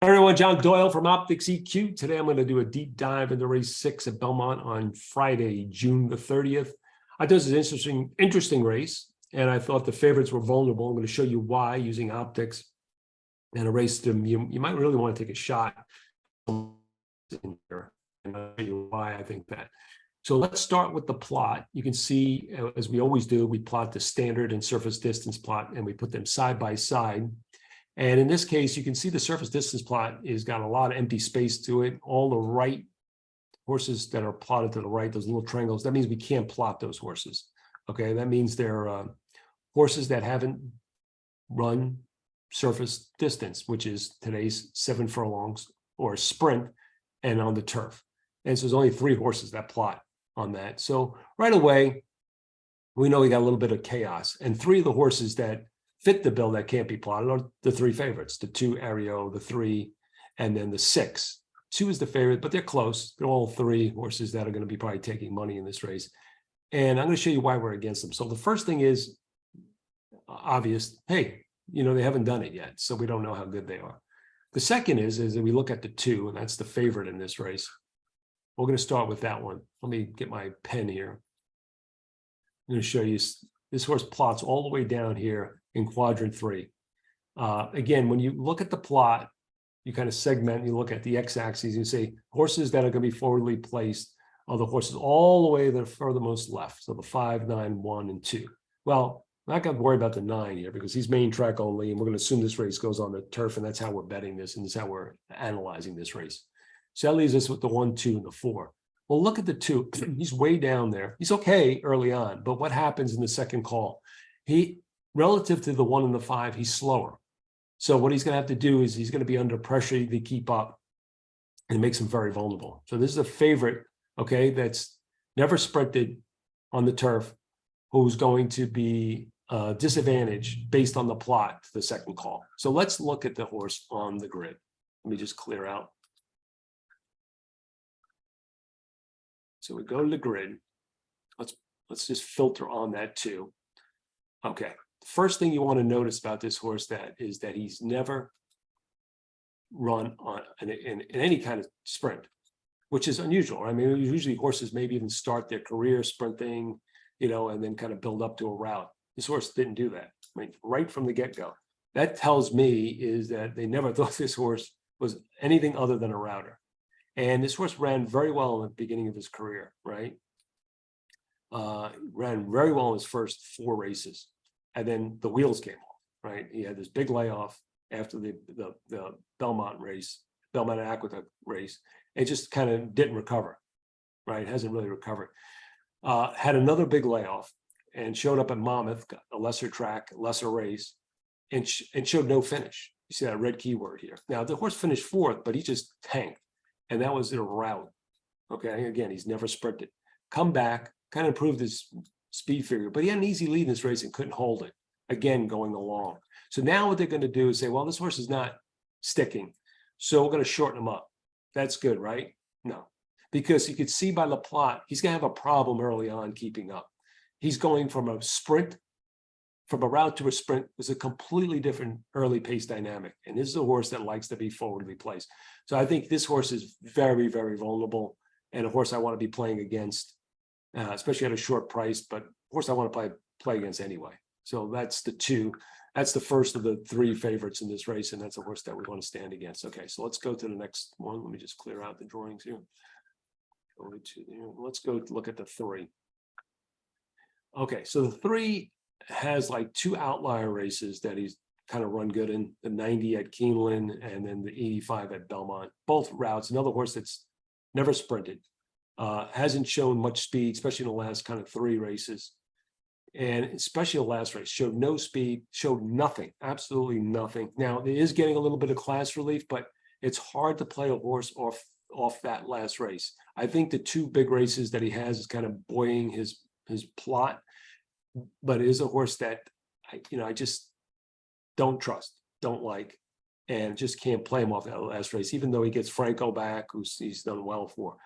Everyone, John Doyle from Optics EQ. Today I'm going to do a deep dive into race 6 at Belmont on Friday, June the 30th. I thought this is an interesting race, and I thought the favorites were vulnerable. I'm going to show you why using optics and a race to you might really want to take a shot in here, and I'll show you why I think that. So let's start with the plot. You can see, as we always do, we plot the standard and surface distance plot, and we put them side by side. And in this case, you can see the surface distance plot has got a lot of empty space to it. All the right horses that are plotted to the right, those little triangles, that means we can't plot those horses. Okay, that means they're horses that haven't run surface distance, which is today's 7 furlongs or sprint and on the turf. And so there's only 3 horses that plot on that. So right away, we know we got a little bit of chaos. And 3 of the horses that fit the bill that can't be plotted are the 3 favorites, the 2 Aereo, the 3, and then the 6. 2 is the favorite, but they're close. They're all 3 horses that are going to be probably taking money in this race. And I'm going to show you why we're against them. So the first thing is obvious. Hey, you know, they haven't done it yet, so we don't know how good they are. The second is that we look at the 2, and that's the favorite in this race. We're going to start with that one. Let me get my pen here. I'm going to show you this horse plots all the way down here in quadrant 3. Again, when you look at the plot, you kind of segment, you look at the x-axis, you say horses that are going to be forwardly placed are the horses all the way to the furthermost left. So the 5, 9, 1, and 2. Well, I'm not going to worry about the 9 here because he's main track only, and we're going to assume this race goes on the turf, and that's how we're betting this, and that's how we're analyzing this race. So that leaves us with the 1, 2, and the 4. Well, look at the 2. He's way down there. He's okay early on, but what happens in the second call? Relative to the 1 and the 5, he's slower. So what he's going to have to do is he's going to be under pressure to keep up, and it makes him very vulnerable. So this is a favorite, okay, that's never sprinted on the turf, who's going to be disadvantaged based on the plot to the second call. So let's look at the horse on the grid. Let me just clear out. So we go to the grid. Let's just filter on that too. Okay. First thing you want to notice about this horse is that he's never run on in any kind of sprint, which is unusual. I mean, usually horses maybe even start their career sprinting, you know, and then kind of build up to a route. This horse didn't do that. I mean, right from the get-go. That tells me is that they never thought this horse was anything other than a router. And this horse ran very well in the beginning of his career, right? Ran very well in his first 4 races. And then the wheels came off, right? He had this big layoff after the Belmont race, Belmont Aqueduct race. It just kind of didn't recover, right? It hasn't really recovered. Had another big layoff and showed up at Monmouth, got a lesser track, lesser race, and showed no finish. You see that red keyword here. Now, the horse finished 4th, but he just tanked. And that was in a rout. Okay, again, he's never sprinted. Come back, kind of improved his speed figure, but he had an easy lead in this race and couldn't hold it, again, going along. So now what they're going to do is say, well, this horse is not sticking, so we're going to shorten him up. That's good, right? No, because you could see by the plot, he's going to have a problem early on keeping up. He's going from a sprint, from a route to a sprint, was a completely different early pace dynamic. And this is a horse that likes to be forwardly placed. So I think this horse is very, very vulnerable, and a horse I want to be playing against, especially at a short price, but of course I want to play against anyway. So that's the 2. That's the first of the 3 favorites in this race, and that's a horse that we want to stand against. Okay, so let's go to the next one. Let me just clear out the drawings here. Let's go look at the 3. Okay, so the 3 has like 2 outlier races that he's kind of run good in, the 90 at Keeneland and then the 85 at Belmont, both routes. Another horse that's never sprinted, hasn't shown much speed, especially in the last kind of 3 races. And especially the last race, showed no speed, showed nothing, absolutely nothing. Now, it is getting a little bit of class relief, but it's hard to play a horse off that last race. I think the 2 big races that he has is kind of buoying his plot, but it is a horse that I just don't trust, don't like, and just can't play him off that last race, even though he gets Franco back, he's done well for.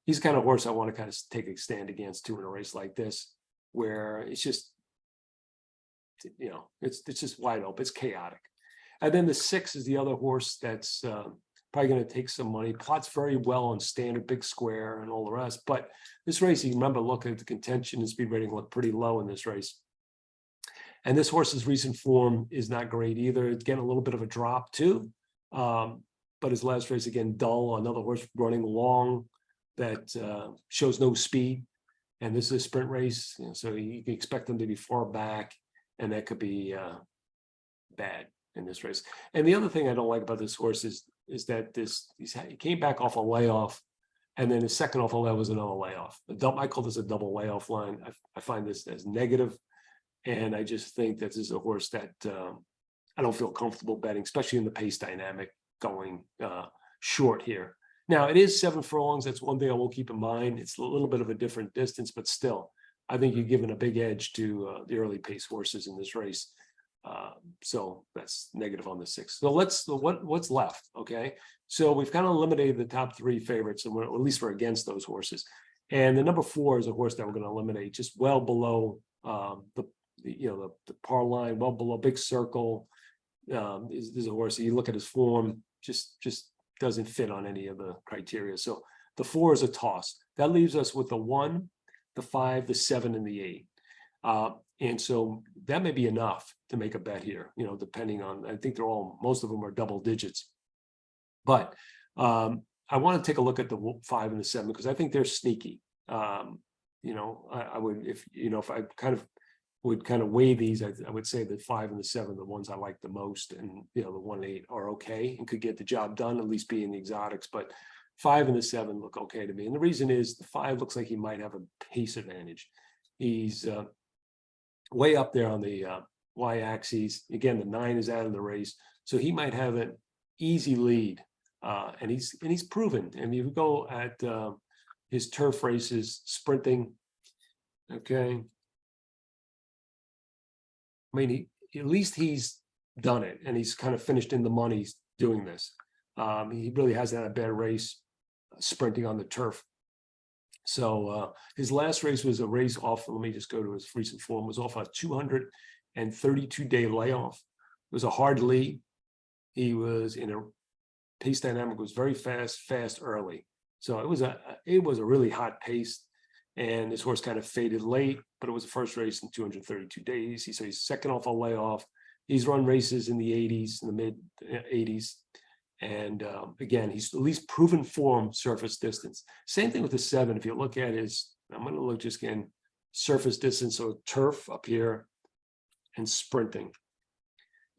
He's the kind of horse I want to kind of take a stand against too in a race like this, where it's just, it's just wide open, it's chaotic. And then the 6 is the other horse that's probably going to take some money. Plots very well on standard, big square, and all the rest. But this race, you remember, looking at the contention and speed rating looked pretty low in this race. And this horse's recent form is not great either. It's getting a little bit of a drop too. But his last race, again, dull. Another horse running long that shows no speed. And this is a sprint race, so you can expect them to be far back, and that could be bad in this race. And the other thing I don't like about this horse is that he came back off a layoff, and then his second off a layoff was another layoff. I call this a double layoff line. I find this as negative, and I just think that this is a horse that I don't feel comfortable betting, especially in the pace dynamic going short here. Now, it is 7 furlongs. That's one thing I will keep in mind. It's a little bit of a different distance, but still, I think you're giving a big edge to the early pace horses in this race. So that's negative on the 6. So what's left? Okay, so we've kind of eliminated the top 3 favorites, and at least we're against those horses. And the number 4 is a horse that we're going to eliminate, just well below the par line, well below Big Circle. Is a horse that you look at his form, just doesn't fit on any of the criteria. So the 4 is a toss. That leaves us with the 1, the 5, the 7, and the 8. And so that may be enough to make a bet here, depending on, I think most of them are double digits. But I want to take a look at the 5 and the 7 because I think they're sneaky. I would, if I would weigh these, I would say the 5 and the 7, the ones I like the most, and the 1 and 8 are okay and could get the job done, at least be in the exotics. But 5 and the 7 look okay to me, and the reason is the 5 looks like he might have a pace advantage. He's way up there on the y-axis. Again, the 9 is out of the race, so he might have an easy lead, and he's proven. And if you go at his turf races, sprinting, okay. I mean, at least he's done it, and he's kind of finished in the money doing this. He really hasn't had a bad race sprinting on the turf. So his last race was a race off. Let me just go to his recent form. Was off a 232-day layoff. It was a hard lead. He was in a pace dynamic. Was very fast early. So it was a really hot pace. And this horse kind of faded late, but it was the first race in 232 days. He's second off a layoff. He's run races in the 80s, in the mid 80s. And again, he's at least proven form surface distance. Same thing with the 7. If you look at I'm going to look just again, surface distance, so turf up here and sprinting.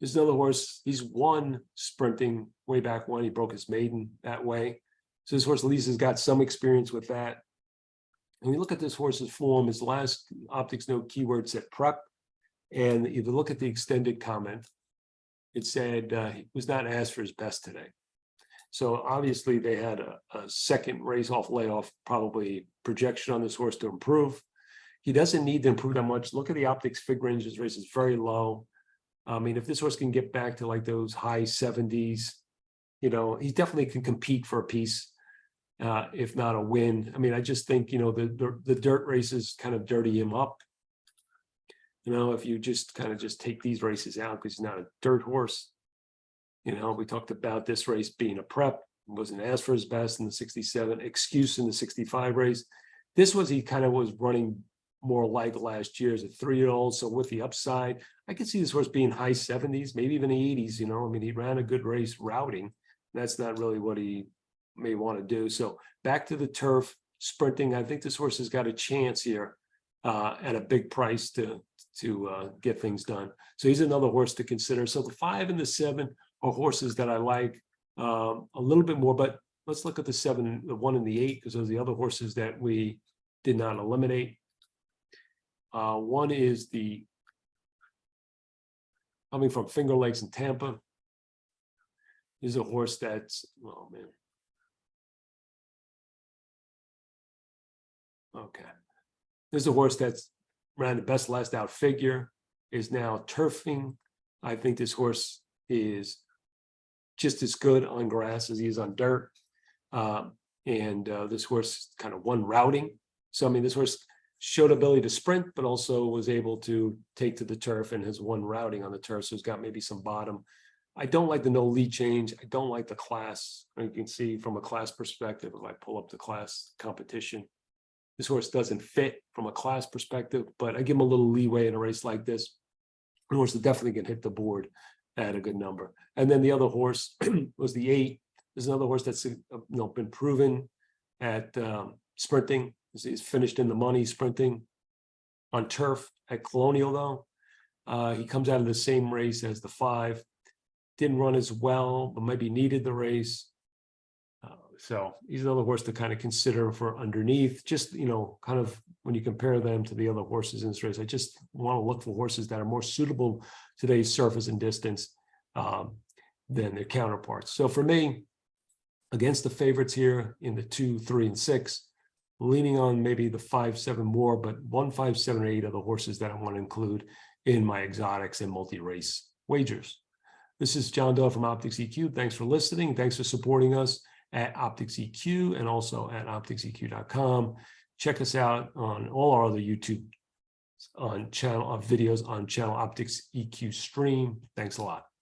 There's another horse. He's won sprinting way back when. He broke his maiden that way. So this horse at least has got some experience with that. When you look at this horse's form, his last optics note keyword said prep. And if you look at the extended comment, it said he was not asked for his best today. So obviously they had a second race off layoff, probably projection on this horse to improve. He doesn't need to improve that much. Look at the optics fig range. His race is very low. I mean, if this horse can get back to like those high 70s, he definitely can compete for a piece. If not a win. I mean, I just think, the dirt races kind of dirty him up. If you just take these races out because he's not a dirt horse. We talked about this race being a prep, wasn't asked for his best in the 67, excuse in the 65 race. This was, he kind of was running more like last year as a 3-year-old. So with the upside, I could see this horse being high 70s, maybe even the 80s. I mean, he ran a good race routing. That's not really what he may want to do. So back to the turf sprinting. I think this horse has got a chance here at a big price to get things done. So he's another horse to consider. So the 5 and the 7 are horses that I like a little bit more, but let's look at the 7, the 1 and the 8, because those are the other horses that we did not eliminate. One is coming from Finger Lakes in Tampa. He's a horse that's, oh man. Okay. This is a horse that's ran the best last out figure, is now turfing. I think this horse is just as good on grass as he is on dirt. This horse kind of won routing. So, I mean, this horse showed ability to sprint, but also was able to take to the turf and has won routing on the turf. So he's got maybe some bottom. I don't like the no lead change. I don't like the class. You can see from a class perspective, if I pull up the class competition, this horse doesn't fit from a class perspective, but I give him a little leeway in a race like this. The horse is definitely going to hit the board at a good number. And then the other horse was the 8. There's another horse that's been proven at sprinting. He's finished in the money sprinting on turf at Colonial, though. He comes out of the same race as the 5. Didn't run as well, but maybe needed the race. So he's another horse to kind of consider for underneath. Just, kind of when you compare them to the other horses in this race, I just want to look for horses that are more suitable to today's surface and distance than their counterparts. So for me, against the favorites here in the 2, 3, and 6, leaning on maybe the 5, 7 more, but 1, 5, 7, or 8 are the horses that I want to include in my exotics and multi-race wagers. This is John Doe from Optics EQ. Thanks for listening. Thanks for supporting us at Optics EQ and also at opticseq.com. Check us out on all our other YouTube videos on channel Optics EQ Stream. Thanks a lot.